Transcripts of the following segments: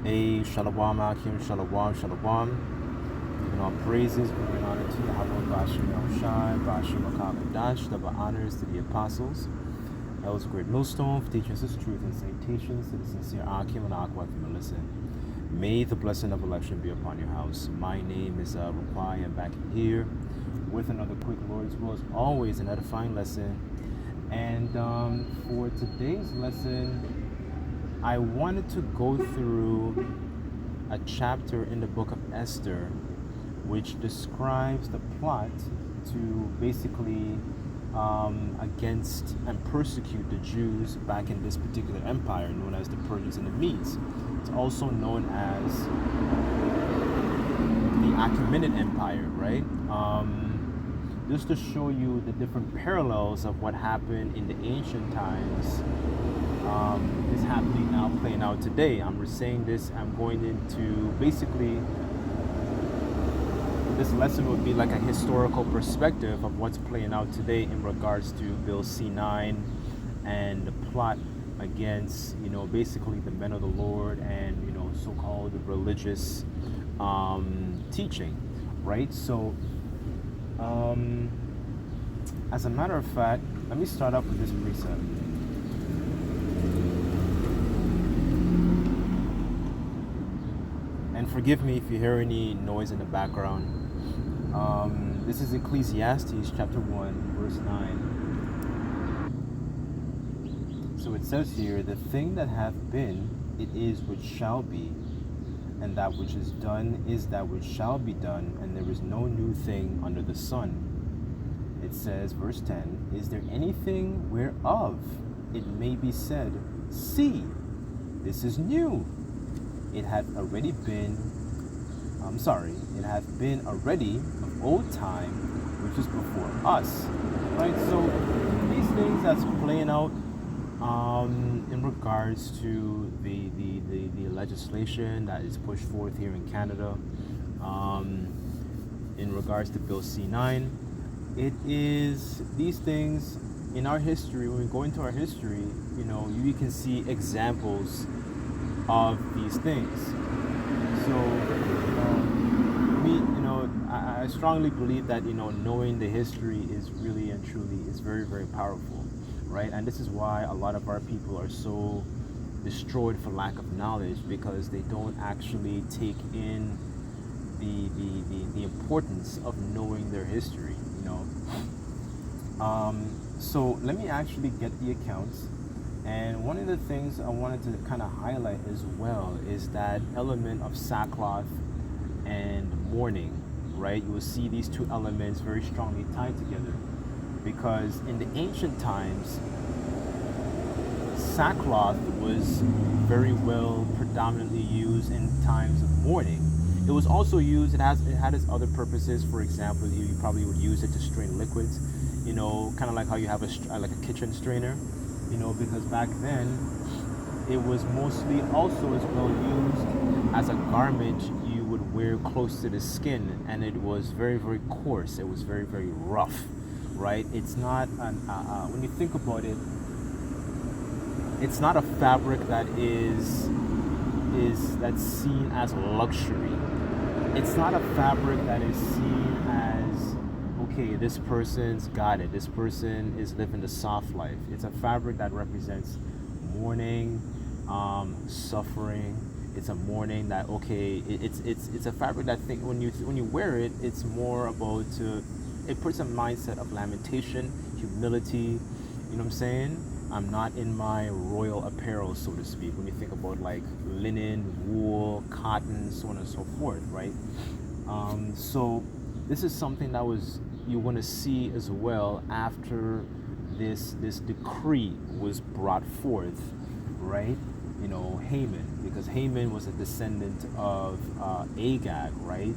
A Shalom Akim, Shalom, Shalom. Giving all praises, giving honor to Yahweh, Bashim Yahushai, Bashim Akakadash, double honors to the apostles. That was a great millstone for teaching us his truth and salutations to the sincere Akim and Akwakim and listen. May the blessing of election be upon your house. My name is Rukwai. I'm back here with another quick Lord's Will, as always, an edifying lesson. And for today's lesson, I wanted to go through a chapter in the book of Esther which describes the plot to basically against and persecute the Jews back in this particular empire known as the Persians and the Medes. It's also known as the Achaemenid Empire, right? Just to show you the different parallels of what happened in the ancient times is happening now, playing out today. I'm saying this, I'm going into basically, this lesson would be like a historical perspective of what's playing out today in regards to Bill C9 and the plot against, basically the men of the Lord and, so-called religious teaching, right? So, as a matter of fact, let me start off with this precept. And forgive me if you hear any noise in the background. This is Ecclesiastes chapter 1, verse 9. So it says here, the thing that hath been, it is which shall be, and that which is done is that which shall be done, and there is no new thing under the sun. It says, verse 10, is there anything whereof it may be said, see, this is new? It hath already been, it hath been already of old time, which is before us. Right? So these things that's playing out in regards to the legislation that is pushed forth here in Canada, in regards to Bill C9, it is these things in our history. When we go into our history, you can see examples of these things. So, I strongly believe that, knowing the history is really and truly is very, very powerful, right? And this is why a lot of our people are so destroyed for lack of knowledge, because they don't actually take in the importance of knowing their history, So let me actually get the accounts. And one of the things I wanted to kind of highlight as well is that element of sackcloth and mourning, right? You will see these two elements very strongly tied together, because in the ancient times, sackcloth was very well predominantly used in times of mourning. It was also used, it had its other purposes. For example, you probably would use it to strain liquids, kind of like how you have like a kitchen strainer. Because back then it was mostly also as well used as a garment you would wear close to the skin, and it was very, very coarse. It was very, very rough, right? It's not when you think about it, it's not a fabric that that's seen as luxury. It's not a fabric that is seen as, okay, this person's got it, this person is living the soft life. It's a fabric that represents mourning, suffering. It's a mourning that, okay, it's a fabric that when you wear it, it's more about it puts a mindset of lamentation, humility. You know what I'm saying? I'm not in my royal apparel, so to speak. When you think about like linen, wool, cotton, so on and so forth, right? So this is something that you're going to see as well after this decree was brought forth, right? Haman, because Haman was a descendant of Agag, right?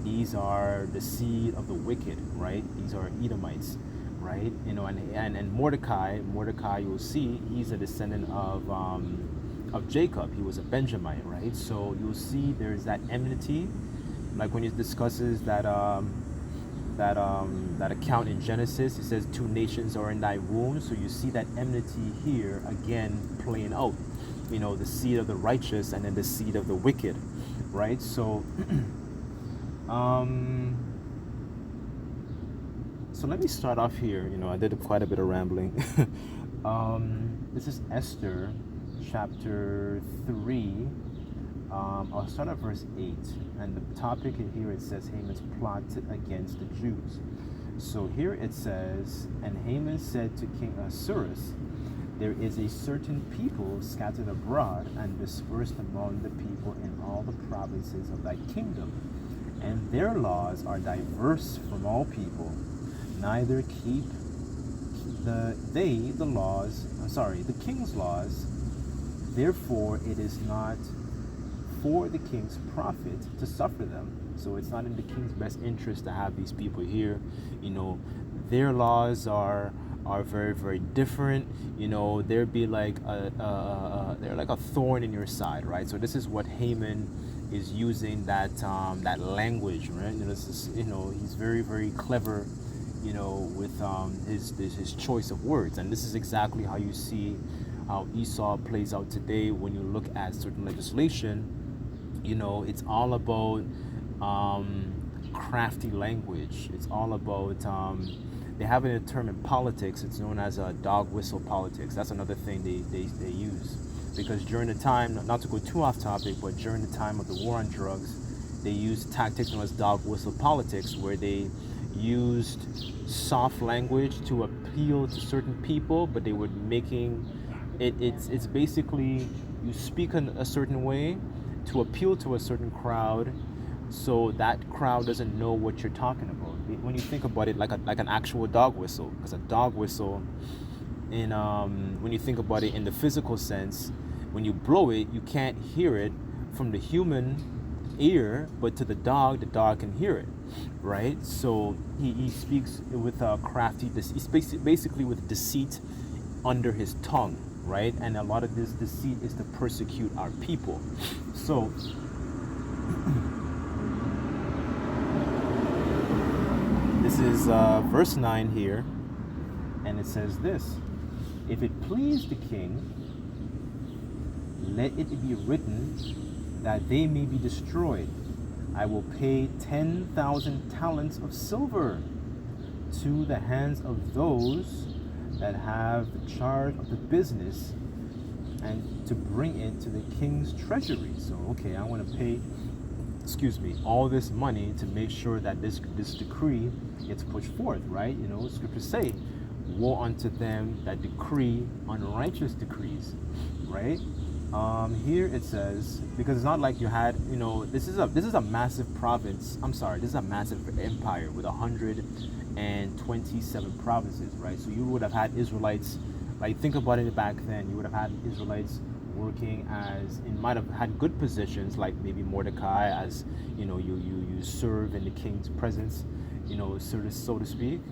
These are the seed of the wicked, right? These are Edomites, right? And Mordecai, you will see, he's a descendant of Jacob. He was a Benjamite, right? So you'll see there's that enmity, like when he discusses that that account in Genesis. It says 2 nations are in thy womb. So you see that enmity here again playing out. The seed of the righteous and then the seed of the wicked, right? So, so let me start off here. I did quite a bit of rambling. This is Esther, chapter 3. I'll start at verse 8, and the topic in here, it says Haman's plot against the Jews. So here it says, and Haman said to King Ahasuerus, there is a certain people scattered abroad and dispersed among the people in all the provinces of thy kingdom, and their laws are diverse from all people, neither keep the king's laws. Therefore it is not for the king's profit to suffer them. So it's not in the king's best interest to have these people here. Their laws are very, very different. They're like a thorn in your side, right? So this is what Haman is using, that language, right? This is, he's very, very clever, with his choice of words, and this is exactly how you see how Esau plays out today when you look at certain legislation. It's all about crafty language. It's all about they have a term in politics. It's known as dog whistle politics. That's another thing they use, because during the time, not to go too off topic, but during the time of the war on drugs, they used tactics known as dog whistle politics, where they used soft language to appeal to certain people, but they were making it's basically, you speak in a certain way to appeal to a certain crowd, so that crowd doesn't know what you're talking about. When you think about it, like an actual dog whistle, because a dog whistle, in when you think about it in the physical sense, when you blow it, you can't hear it from the human ear, but to the dog can hear it, right? So he speaks with crafty, he speaks basically with deceit under his tongue, right? And a lot of this deceit is to persecute our people. So this is verse 9 here, and it says this: if it please the king, let it be written that they may be destroyed. I will pay 10,000 talents of silver to the hands of those that have the charge of the business, and to bring it to the king's treasury. So, okay, I want to pay, all this money to make sure that this decree gets pushed forth, right? Scriptures say, woe unto them that decree unrighteous decrees, right? Here it says, because it's not like you had, this is a massive province. This is a massive empire with 127 provinces, right? So you would have had Israelites, like, think about it back then. You would have had Israelites working might have had good positions, like maybe Mordecai, as you serve in the king's presence, so to speak.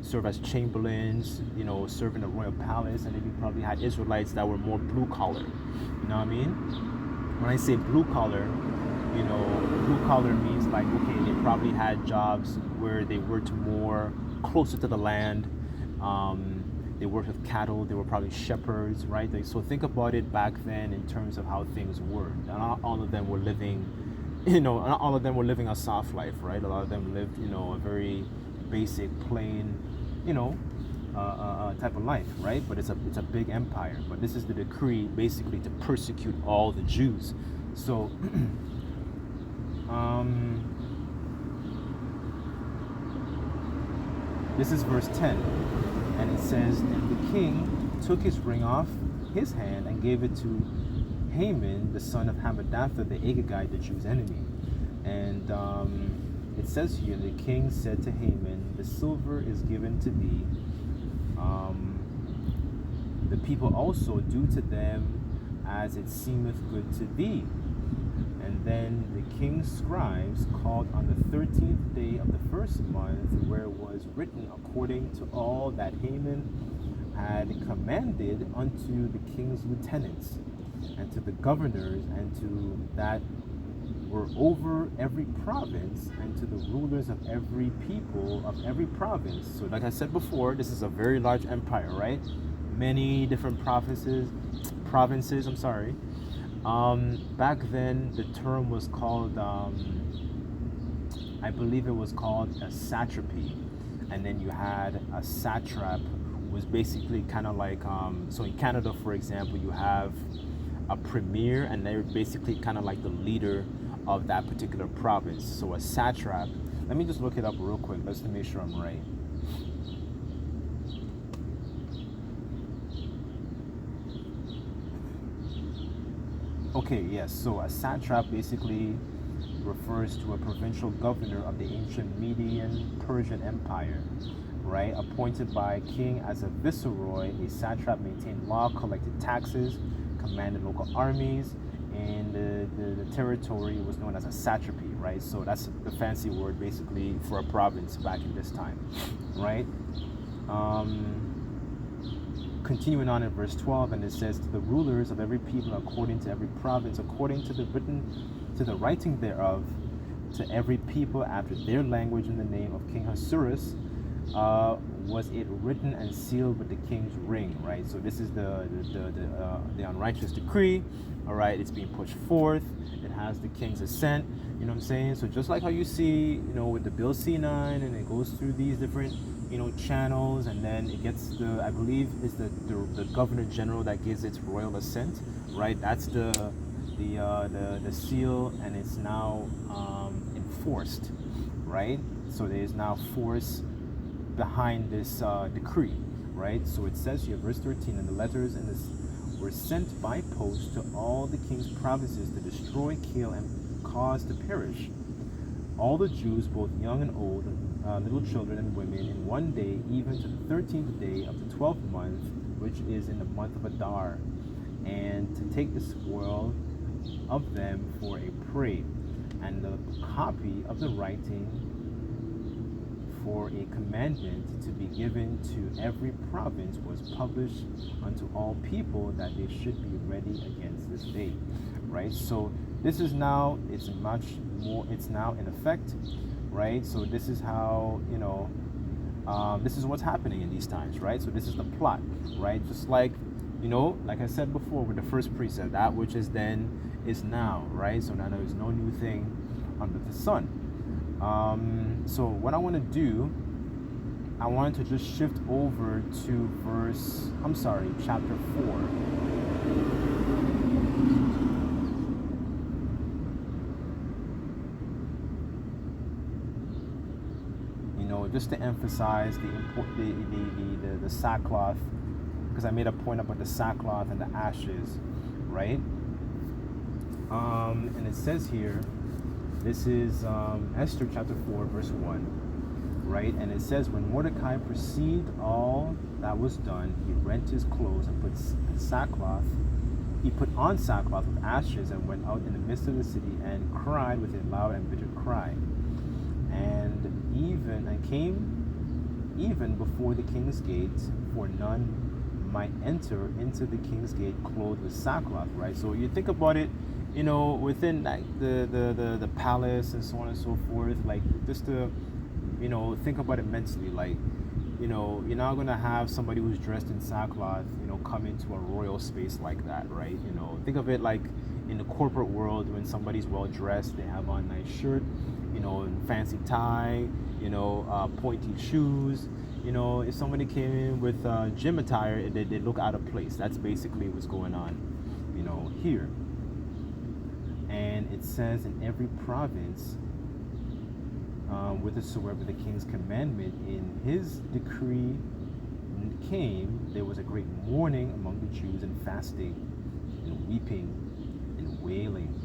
Serve as chamberlains, serve in the royal palace, and then you probably had Israelites that were more blue collar. You know what I mean? When I say blue collar, blue collar means like, okay, they probably had jobs where they worked more closer to the land. They worked with cattle. They were probably shepherds, right? So think about it back then in terms of how things were. Not all of them were living, not all of them were living a soft life, right? A lot of them lived, a very basic, plain, type of life, right? But it's a big empire. But this is the decree, basically, to persecute all the Jews. So, this is verse 10, and it says, and the king took his ring off his hand and gave it to Haman, the son of Hammedatha, the Agagite, the Jews' enemy. And it says here, the king said to Haman, the silver is given to thee. The people also do to them as it seemeth good to thee. And then the king's scribes called on the 13th day of the first month, where was written according to all that Haman had commanded unto the king's lieutenants, and to the governors, and to that were over every province, and to the rulers of every people of every province. So like I said before, this is a very large empire, right? Many different provinces, I'm sorry. Back then the term was called, I believe it was called a satrapy. And then you had a satrap, was basically kind of like, so in Canada, for example, you have a premier, and they're basically kind of like the leader of that particular province. So a satrap, let me just look it up real quick just to make sure I'm right. Okay, yes, so a satrap basically refers to a provincial governor of the ancient Median Persian Empire, right? Appointed by king as a viceroy, a satrap maintained law, collected taxes, commanded local armies, and the territory was known as a satrapy, right? So that's the fancy word basically for a province back in this time, right? Continuing on in verse 12, and it says, to the rulers of every people according to every province, according to the writing thereof, to every people after their language, in the name of King Ahasuerus, was it written and sealed with the king's ring, right? So this is the unrighteous decree, all right? It's being pushed forth. It has the king's assent, you know what I'm saying? So just like how you see, you know, with the Bill C9, and it goes through these different, you know, channels, and then it gets the, I believe is the governor general that gives its royal assent, right? That's the seal, and it's now enforced, right? So there is now force behind this decree, right? So it says here, verse 13, and the letters and this were sent by post to all the king's provinces to destroy, kill, and cause to perish all the Jews, both young and old, little children and women, in one day, even to the 13th day of the 12th month, which is in the month of Adar, and to take the spoil of them for a prey, and the copy of the writing for a commandment to be given to every province was published unto all people, that they should be ready against this day, right? So this is now, it's much more, it's now in effect, right? So this is how, you know, this is what's happening in these times, right? So this is the plot, right? Just like, you know, like I said before with the first precept, that which is then is now, right? So now there is no new thing under the sun. So what I want to do, I want to just shift over to chapter 4. You know, just to emphasize the sackcloth, because I made a point about the sackcloth and the ashes, right? And it says here, this is Esther chapter 4, verse 1, right? And it says, when Mordecai perceived all that was done, he rent his clothes and put sackcloth. He put on sackcloth with ashes and went out in the midst of the city and cried with a loud and bitter cry. And came even before the king's gate, for none might enter into the king's gate clothed with sackcloth, right? So you think about it, you know, within like the palace and so on and so forth, like just to, you know, think about it mentally, like, you know, you're not gonna have somebody who's dressed in sackcloth, you know, come into a royal space like that, right? You know, think of it like in the corporate world, when somebody's well dressed, they have on a nice shirt, you know, fancy tie, you know, pointy shoes. You know, if somebody came in with gym attire, they look out of place. That's basically what's going on, you know, here. And it says, in every province, whithersoever the king's commandment in his decree came, there was a great mourning among the Jews, and fasting, and weeping, and wailing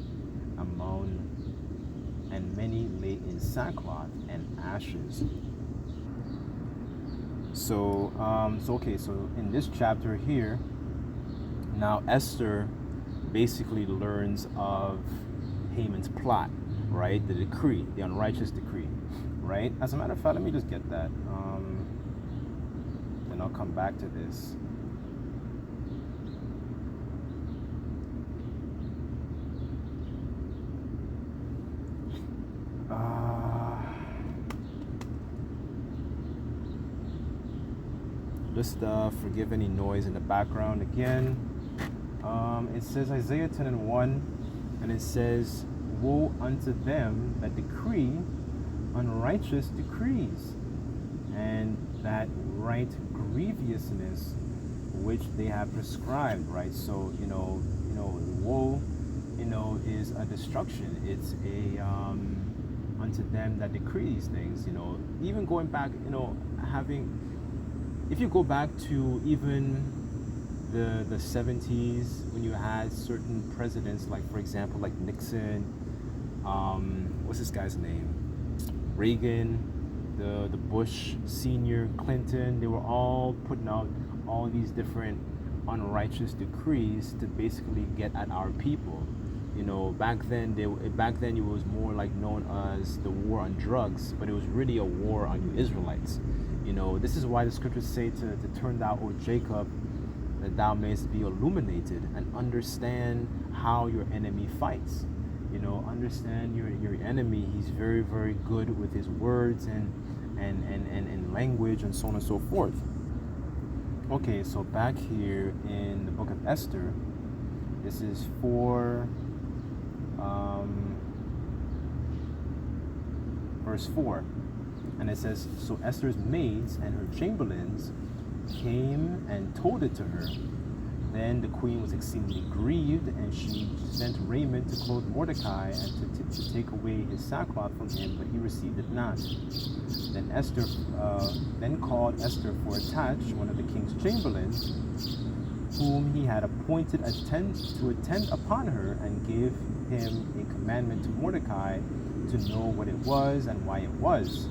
and many lay in sackcloth and ashes. So, so in this chapter here, now Esther basically learns of Haman's plot, right? The decree, the unrighteous decree, right? As a matter of fact, let me just get that, and I'll come back to this. Just forgive any noise in the background again. It says Isaiah 10:1, and it says, "Woe unto them that decree unrighteous decrees, and that right grievousness which they have prescribed." Right. So woe, is a destruction. It's a unto them that decree these things. Even going back, if you go back to even the 70s, when you had certain presidents, like for example, like Nixon, what's this guy's name? Reagan, the Bush senior, Clinton, they were all putting out all these different unrighteous decrees to basically get at our people. Back then it was more like known as the war on drugs, but it was really a war on you Israelites. This is why the scriptures say to turn thou, O Jacob, that thou mayest be illuminated and understand how your enemy fights. Understand your enemy. He's very, very good with his words and language and so on and so forth. Okay, so back here in the book of Esther, this is verse 4, and it says, "So Esther's maids and her chamberlains came and told it to her. Then the queen was exceedingly grieved, and she sent raiment to clothe Mordecai and to take away his sackcloth from him, but he received it not. Then Esther called Esther for Attach, one of the king's chamberlains, whom he had appointed to attend upon her, and gave him a commandment to Mordecai to know what it was and why it was.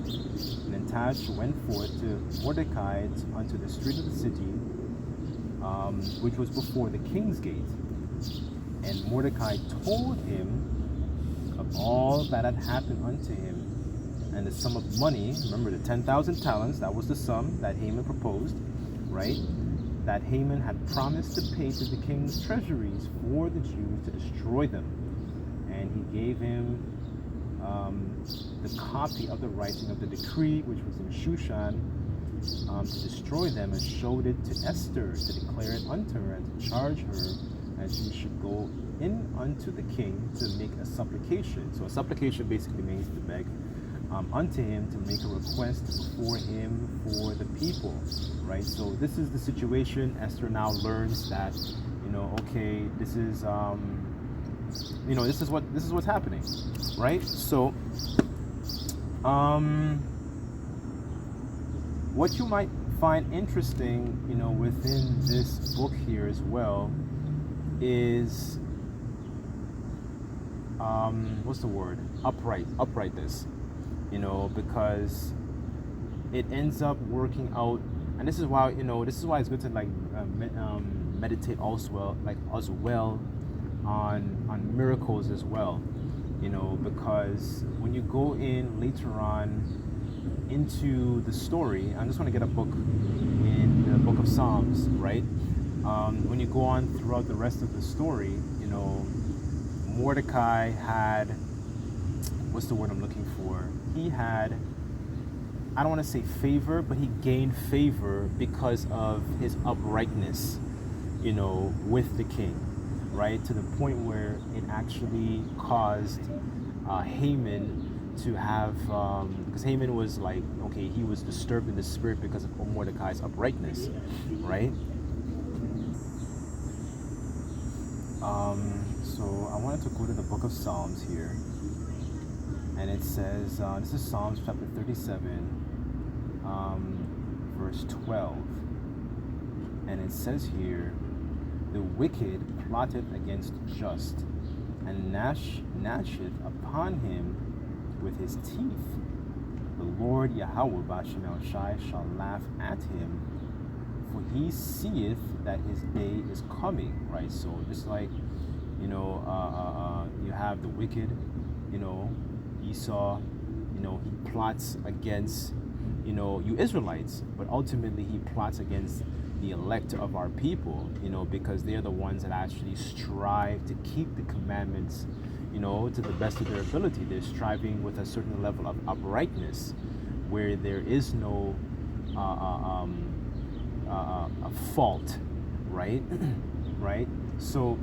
And then Tash went forth to Mordecai unto the street of the city, which was before the king's gate. And Mordecai told him of all that had happened unto him, and the sum of money. Remember the 10,000 talents, that was the sum that Haman proposed, right? That Haman had promised to pay to the king's treasuries for the Jews to destroy them. And he gave him the copy of the writing of the decree, which was in Shushan, to destroy them, and showed it to Esther to declare it unto her and to charge her as she should go in unto the king to make a supplication. So a supplication basically means to beg unto him, to make a request before him for the people, right? So this is the situation. Esther now learns that, okay, this is this is what's happening, right? So what you might find interesting, within this book here as well, is what's the word? Uprightness. Because it ends up working out, and this is why it's good to meditate also as well on miracles as well, because when you go in later on into the story, I'm just going to get a book in the book of Psalms, right? When you go on throughout the rest of the story, Mordecai had, what's the word I'm looking for? He had, I don't want to say favor, but he gained favor because of his uprightness, with the king, right? To the point where it actually caused Haman to have, because Haman was like, okay, he was disturbed in the spirit because of Mordecai's uprightness, right? So I wanted to go to the book of Psalms here, and it says, this is Psalms chapter 37, verse 12, and it says here, "The wicked plotteth against just, and gnasheth upon him with his teeth. The Lord Yahweh Bashem El Shai shall laugh at him, for he seeth that his day is coming," right? So just like, you have the wicked, Esau, he plots against, you Israelites, but ultimately he plots against the elect of our people, because they're the ones that actually strive to keep the commandments, to the best of their ability. They're striving with a certain level of uprightness, where there is no a fault, right? Right? So,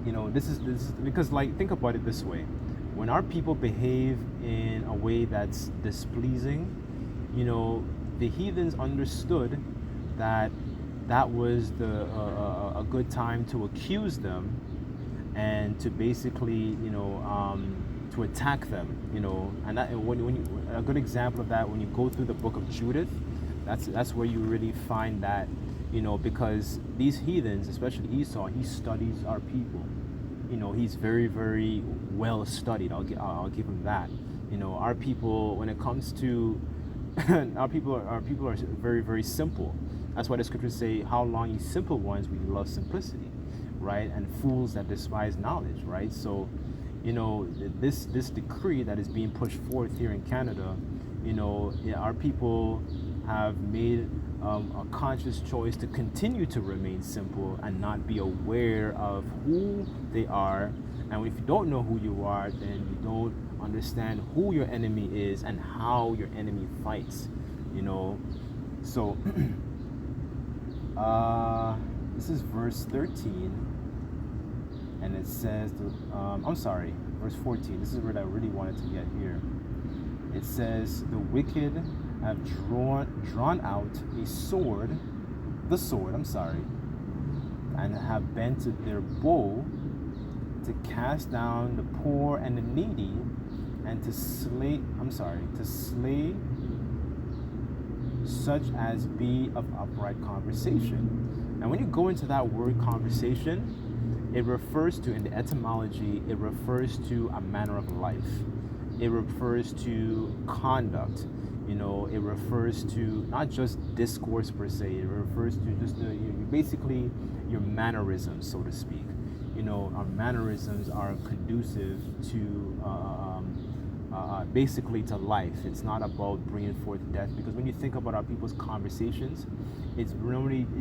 this is because, like, think about it this way: when our people behave in a way that's displeasing, the heathens understood that that was a good time to accuse them and to basically to attack them, and that when you, a good example of that, when you go through the book of Judith, that's where you really find that, because these heathens, especially Esau, he studies our people. He's very, very well studied. I'll give him that. Our people, when it comes to our people are very, very simple. That's why the scriptures say, "How long, ye simple ones, will you love simplicity," right? And fools that despise knowledge, right? So, this decree that is being pushed forth here in Canada, our people have made a conscious choice to continue to remain simple and not be aware of who they are. And if you don't know who you are, then you don't understand who your enemy is and how your enemy fights. So this is verse 13, and it says, I'm sorry, verse 14. This is what I really wanted to get here. It says, "The wicked have drawn out a sword, and have bent their bow to cast down the poor and the needy, and to slay such as be of upright conversation." And when you go into that word conversation, it refers to, in the etymology, it refers to a manner of life. It refers to conduct. It refers to not just discourse per se. It refers to just basically your mannerisms, so to speak. Our mannerisms are conducive to basically to life. It's not about bringing forth death, because when you think about our people's conversations, it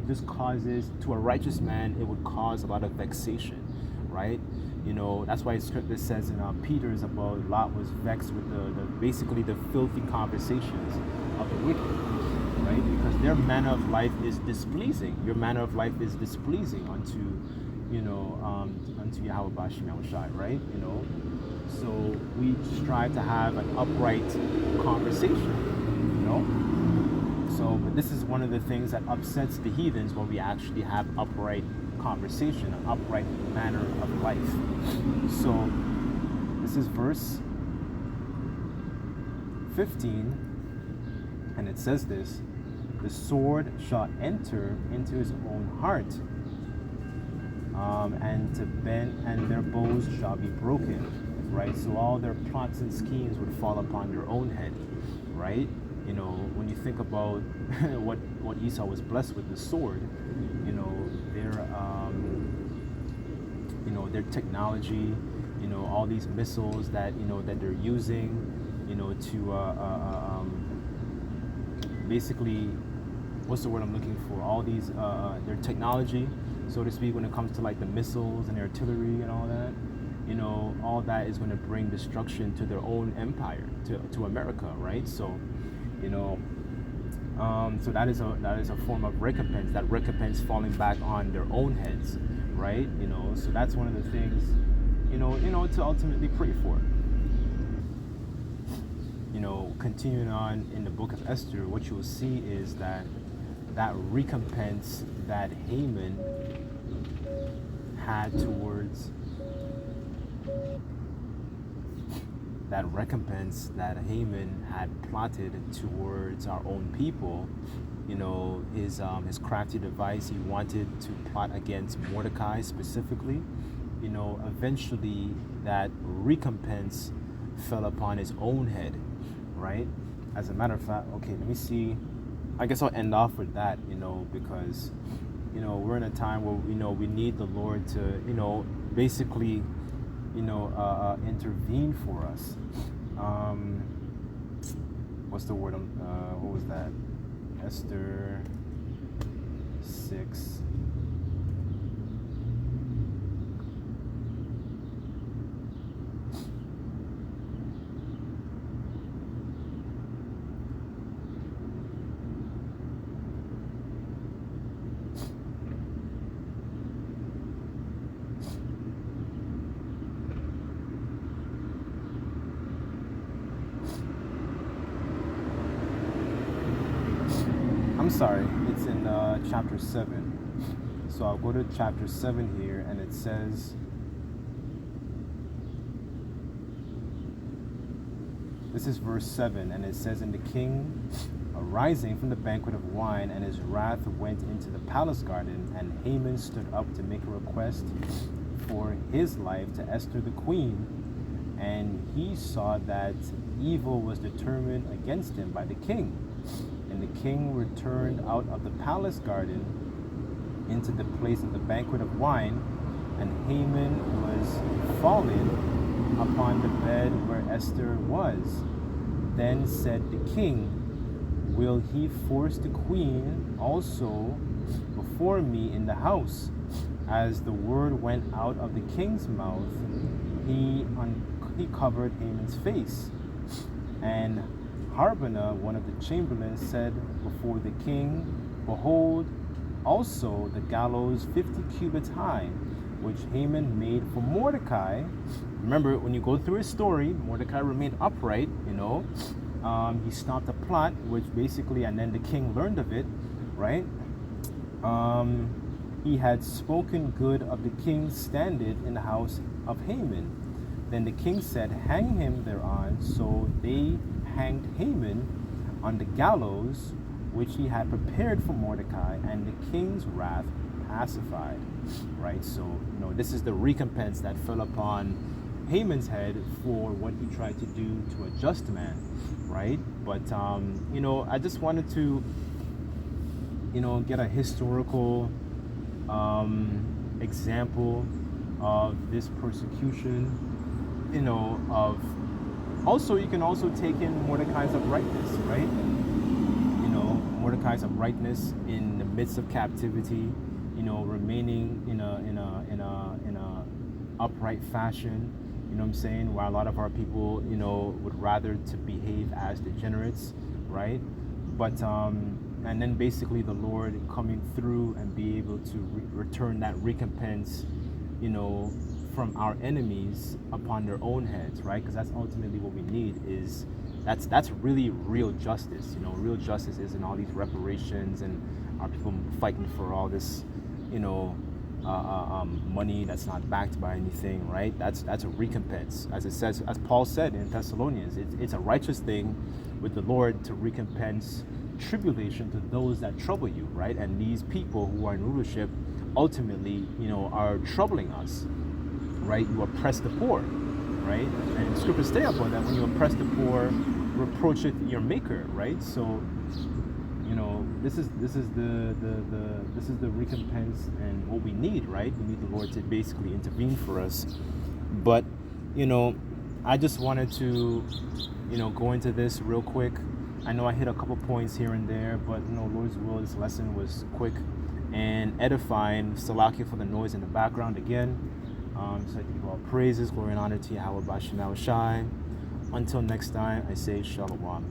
just causes, to a righteous man, it would cause a lot of vexation, right? That's why scripture says in Peter's about Lot was vexed with basically the filthy conversations of the wicked, right? Because their manner of life is displeasing. Your manner of life is displeasing unto Yahweh Bashim Yahushai, right? So we strive to have an upright conversation, So, but this is one of the things that upsets the heathens when we actually have upright conversation, an upright manner of life. So, this is verse 15, and it says this: "The sword shall enter into his own heart, and their bows shall be broken," right? So all their plots and schemes would fall upon their own head, right? When you think about what Esau was blessed with, the sword, their technology, all these missiles that that they're using, to basically, what's the word I'm looking for? All these their technology, so to speak, when it comes to like the missiles and the artillery and all that. All that is going to bring destruction to their own empire, to America, right? So, so that is a form of recompense. That recompense falling back on their own heads, right? So that's one of the things, to ultimately pray for. Continuing on in the book of Esther, what you will see is that recompense that Haman had towards that recompense that Haman had plotted towards our own people, his crafty device. He wanted to plot against Mordecai specifically. Eventually that recompense fell upon his own head, right? As a matter of fact, okay, let me see. I guess I'll end off with that, because we're in a time where we need the Lord to basically intervene for us. What's the word? What was that? Esther 6. I'm sorry, it's in chapter 7. So I'll go to chapter 7 here, and it says, this is verse 7, and it says, "And the king, arising from the banquet of wine, and his wrath went into the palace garden, and Haman stood up to make a request for his life to Esther the queen. And he saw that evil was determined against him by the king. And the king returned out of the palace garden into the place of the banquet of wine, and Haman was fallen upon the bed where Esther was. Then said the king, Will he force the queen also before me in the house? As the word went out of the king's mouth, he covered Haman's face. And Harbona, one of the chamberlains, said before the king, Behold, also the gallows 50 cubits high, which Haman made for Mordecai. Remember, when you go through his story, Mordecai remained upright, he stopped a plot, which basically, and then the king learned of it, right? He had spoken good of the king's standard in the house of Haman. Then the king said, Hang him thereon. So they hanged Haman on the gallows, which he had prepared for Mordecai, and the king's wrath pacified. Right? So, this is the recompense that fell upon Haman's head for what he tried to do to a just man. Right? But, I just wanted to, get a historical example of this persecution. Also, you can also take in Mordecai's uprightness, right? Mordecai's uprightness in the midst of captivity, remaining in a upright fashion, while a lot of our people, would rather to behave as degenerates, right? But, and then basically the Lord coming through and be able to return that recompense, from our enemies upon their own heads, right? Because that's ultimately what we need. That's really real justice. Real justice isn't all these reparations and our people fighting for all this, money that's not backed by anything, right? That's a recompense, as it says, as Paul said in Thessalonians. It's a righteous thing with the Lord to recompense tribulation to those that trouble you, right? And these people who are in rulership ultimately, are troubling us. Right, you oppress the poor, right? And scriptures say about that, when you oppress the poor, reproach it your maker, right? So, this is the recompense and what we need, right? We need the Lord to basically intervene for us. But, I just wanted to, go into this real quick. I know I hit a couple points here and there, but Lord's will, this lesson was quick and edifying. Salakia for the noise in the background again. So I give all praises, glory, and honor to Yahweh Bashem Yahushai. Until next time, I say Shalom.